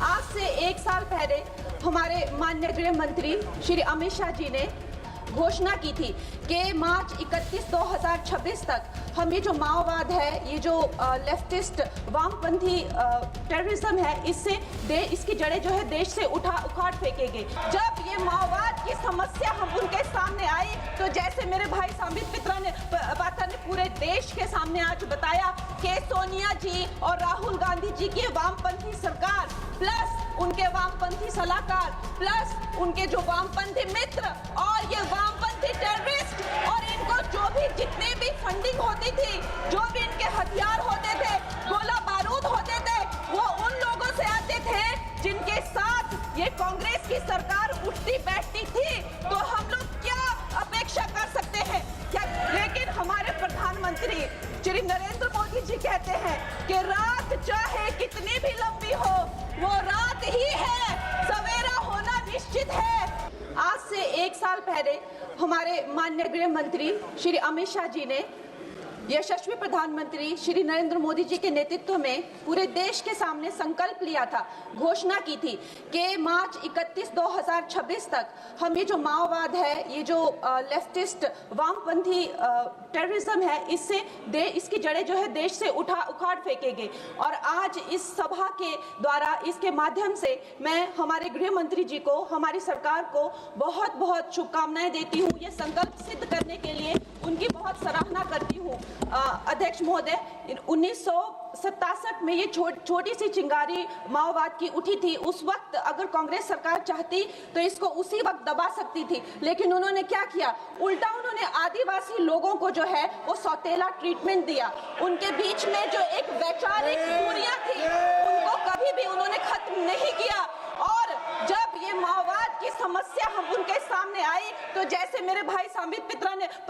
आज से 1 साल पहले हमारे माननीय गृह मंत्री श्री अमित शाह जी ने घोषणा की थी कि मार्च 31 2026 तक हम ये जो माओवाद है, ये जो लेफ्टिस्ट वामपंथी टेररिज्म है, इसकी जड़ें जो है देश से उखाड़ फेंकेंगे। जब ये माओवाद की समस्या हम उनके सामने आई तो जैसे मेरे भाई संबित पात्रा ने पूरे देश के सामने आज बताया कि सोनिया जी और राहुल गांधी जी की वामपंथी सरकार प्लस उनके वामपंथी सलाहकार प्लस उनके जो वामपंथी मित्र और ये वामपंथी टेररिस्ट और इनको जो भी जितने भी फंडिंग होती थी, जो भी इनके हथियार होते थे, गोला बारूद होते थे, वो उन लोगों से आते थे जिनके साथ ये कांग्रेस की सरकार उठती बैठती थी। तो हम लोग क्या अपेक्षा कर सकते हैं क्या? लेकिन हमारे प्रधानमंत्री श्री नरेंद्र मोदी जी कहते हैं कि रात चाहे कितनी भी लंबी हो वो रात ही है, सवेरा होना निश्चित है। आज से 1 साल पहले हमारे माननीय गृह मंत्री श्री अमित शाह जी ने यशस्वी प्रधानमंत्री श्री नरेंद्र मोदी जी के नेतृत्व में पूरे देश के सामने संकल्प लिया था, घोषणा की थी कि मार्च 31 2026 तक हम ये जो माओवाद है, ये जो लेफ्टिस्ट वामपंथी टेररिज्म है, इसकी जड़ें जो है देश से उखाड़ फेंकेंगे। और आज इस सभा के द्वारा, इसके माध्यम से मैं हमारे गृह मंत्री जी को, हमारी सरकार को बहुत बहुत शुभकामनाएं देती हूँ। ये संकल्प सिद्ध करने के लिए उनकी बहुत सराहना करती हूँ। अध्यक्ष महोदय, 1967 में ये छोटी सी चिंगारी माओवाद की उठी थी। उस वक्त अगर कांग्रेस सरकार चाहती तो इसको उसी वक्त दबा सकती थी, लेकिन उन्होंने क्या किया? उल्टा उन्होंने आदिवासी लोगों को जो है वो सौतेला ट्रीटमेंट दिया। उनके बीच में जो एक वैचारिक दूरियां थी उनको कभी भी उन्होंने खत्म नहीं किया। और जब ये माओवाद की समस्या हम उनके सामने आई तो जैसे मेरे भाई संबित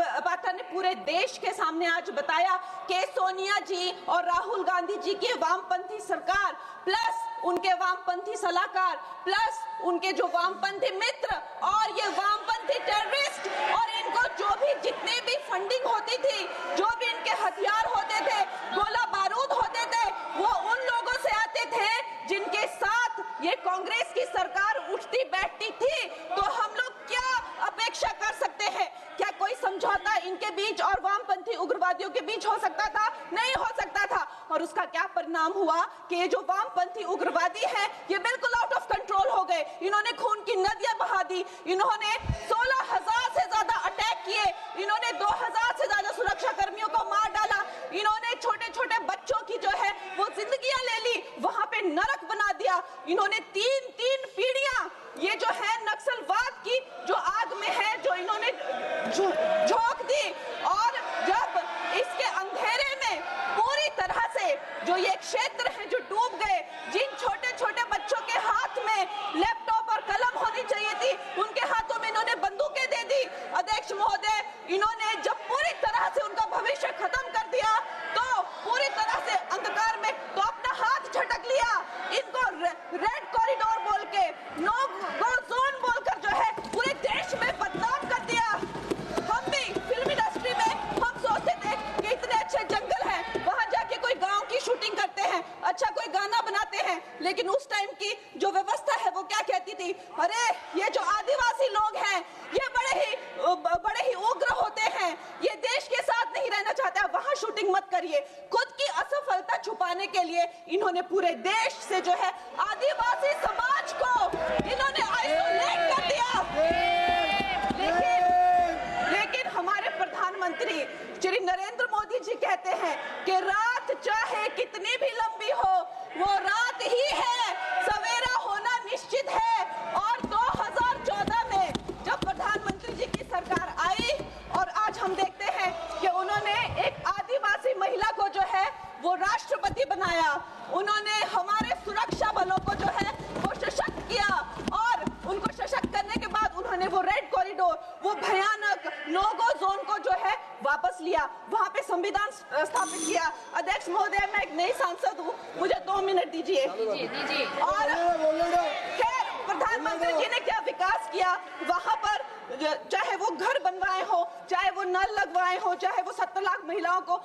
पात्रा ने पूरे देश के सामने आज बताया कि सोनिया जी और राहुल गांधी जी की वामपंथी सरकार प्लस उनके वामपंथी सलाहकार प्लस उनके जो वामपंथी मित्र और ये वामपंथी टेररिस्ट और इनको जो भी जितने भी फंडिंग होती थी, जो भी इनके हथियार होते थे, गोला बारूद होते थे, वो उन लोगों से आते थे जिनके साथ ये कांग्रेस की सरकार उठती बैठती थी। तो हम लोग क्या अपेक्षा कर सकते हैं? क्या कोई समझौता इनके बीच और वामपंथी उग्रवादियों के बीच हो सकता था? नहीं हो सकता था। और उसका क्या परिणाम हुआ कि ये जो वामपंथी उग्रवादी हैं ये बिल्कुल आउट ऑफ कंट्रोल हो गए। इन्होंने खून की नदियां बहा दी, इन्होंने 16,000 से ज्यादा अटैक किए, इन्होंने 2,000 से ज्यादा सुरक्षा कर्मियों को मार डाला, इन्होंने छोटे छोटे बच्चों की जो है वो जिंदगियां ले ली, वहां पे नरक बना दिया। इन्होंने तीन पीढ़ियां ये जो है नक्सलवाद की जो आग में है जो इन्होंने झोंक दी। और जब इसके अंधेरे में पूरी तरह से जो ये क्षेत्र है जो डूब गए, जिन छोटे छोटे बच्चों के हाथ में लैपटॉप और कलम होनी चाहिए थी उनके हाथों में इन्होंने बंदूकें दे दी। अध्यक्ष महोदय, इन्होंने जब पूरी तरह से उनका भविष्य खत्म कर दिया तो पूरी तरह से अंधकार में तो अपना हाथ झटक लिया। इनको रेड कॉरिडोर बोल के, नो गो जोन बोलकर जो है पूरे देश में बदनाम कर दिया। हम भी फिल्म इंडस्ट्री में हम सोचते थे कि इतने अच्छे जंगल हैं, वहां जाके कोई गांव की शूटिंग करते हैं, अच्छा कोई गाना बनाते हैं, लेकिन उस टाइम की जो व्यवस्था है वो क्या कहती थी? अरे ये जो आदिवासी लोग हैं ये बड़े ही उग्र होते हैं, ये देश के साथ नहीं रहना चाहते, वहां शूटिंग मत करिए। खुद की असफलता छुपाने के लिए इन्होंने पूरे देश से जो है आदिवासी समाज को इन्होंने आइसोलेट कर दिया। लेकिन हमारे प्रधानमंत्री श्री नरेंद्र मोदी जी कहते हैं कि रात चाहे कितनी भी लंबी हो वो रात ही है, सवेरा होना निश्चित है। और 2014 में जब प्रधानमंत्री जी की सरकार आई और आज हम देखते हैं कि उन्होंने एक आदिवासी महिला को जो है वो राष्ट्रपति बनाया, उन्होंने हमारे सुरक्षा बलों को जो है वो सशक्त किया और उनको सशक्त करने के बाद उन्होंने वो रेड कॉरिडोर, वो भयानक नो गो जोन को जो है वापस लिया, वहां पे संविधान स्थापित किया। अध्यक्ष महोदय, मैं एक नई सांसद हूँ, मुझे 2 मिनट दीजिए। और खैर प्रधानमंत्री जी ने क्या विकास किया, वहां पर चाहे वो घर बनवाए हो, चाहे वो नल लगवाए हो, चाहे वो 70 लाख महिलाओं को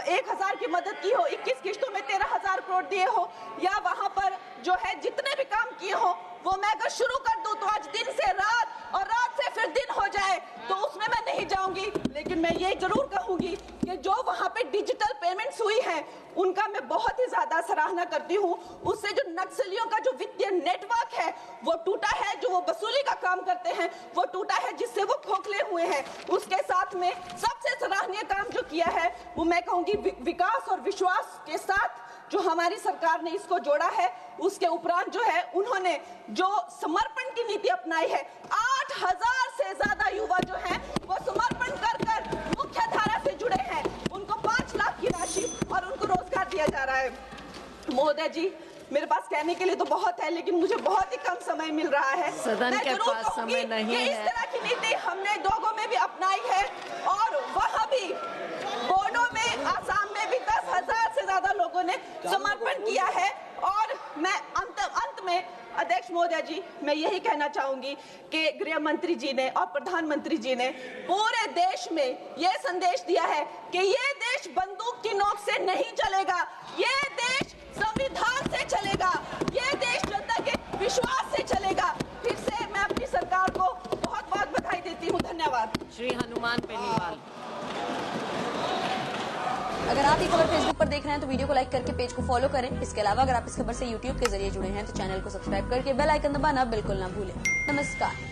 1000 की मदद की हो, 21 किस्तों में 13,000 करोड़ दिए हो, या वहां पर जो है जितने भी काम किए हो वो मैं अगर शुरू कर दूं तो आज दिन से रात और रात से फिर दिन हो जाए तो उसमें मैं नहीं जाऊंगी। लेकिन मैं ये जरूर कहूंगी कि जो वहां पे डिजिटल पेमेंट्स हुई हैं उनका मैं बहुत ही ज्यादा सराहना करती हूं। उससे जो नक्सलियों का जो वित्तीय नेटवर्क है वो टूटा है, जो वो वसूली का काम करते हैं वो टूटा है, जिससे वो खोखले हुए हैं। उसके साथ में सबसे सराहनीय काम जो किया है वो मैं कहूंगी विकास और विश्वास के साथ जो हमारी सरकार ने इसको जोड़ा है। उसके उपरांत जो है उन्होंने जो समर्पण की नीति अपनाई है, 8000 से ज्यादा युवा जो हैं वो समर्पण कर कर मुख्य धारा से जुड़े हैं, उनको 5 लाख की राशि और उनको रोजगार दिया जा रहा है। महोदय जी, मेरे पास कहने के लिए तो बहुत है लेकिन मुझे बहुत ही कम समय मिल रहा है। सदन के पास समय नहीं है। इस तरह की नीति हमने दोगो में भी अपनाई है और वहां भी बोडो में, आसाम में भी 10,000 से ज्यादा लोगों ने समर्पण किया है। और मैं अंत में अध्यक्ष महोदय जी, मैं यही कहना चाहूंगी कि गृह मंत्री जी ने और प्रधानमंत्री जी ने पूरे देश में यह संदेश दिया है कि ये देश बंदूक की नोक से नहीं चलेगा, ये देश संविधान से चलेगा, ये देश जनता के विश्वास से चलेगा। फिर से मैं अपनी सरकार को बहुत बहुत बधाई देती हूँ। धन्यवाद। श्री हनुमान पेनीवाल। अगर आप ये खबर फेसबुक पर देख रहे हैं तो वीडियो को लाइक करके पेज को फॉलो करें। इसके अलावा अगर आप इस खबर से यूट्यूब के जरिए जुड़े हैं तो चैनल को सब्सक्राइब करके बेल आइकन दबाना बिल्कुल ना भूलें। नमस्कार।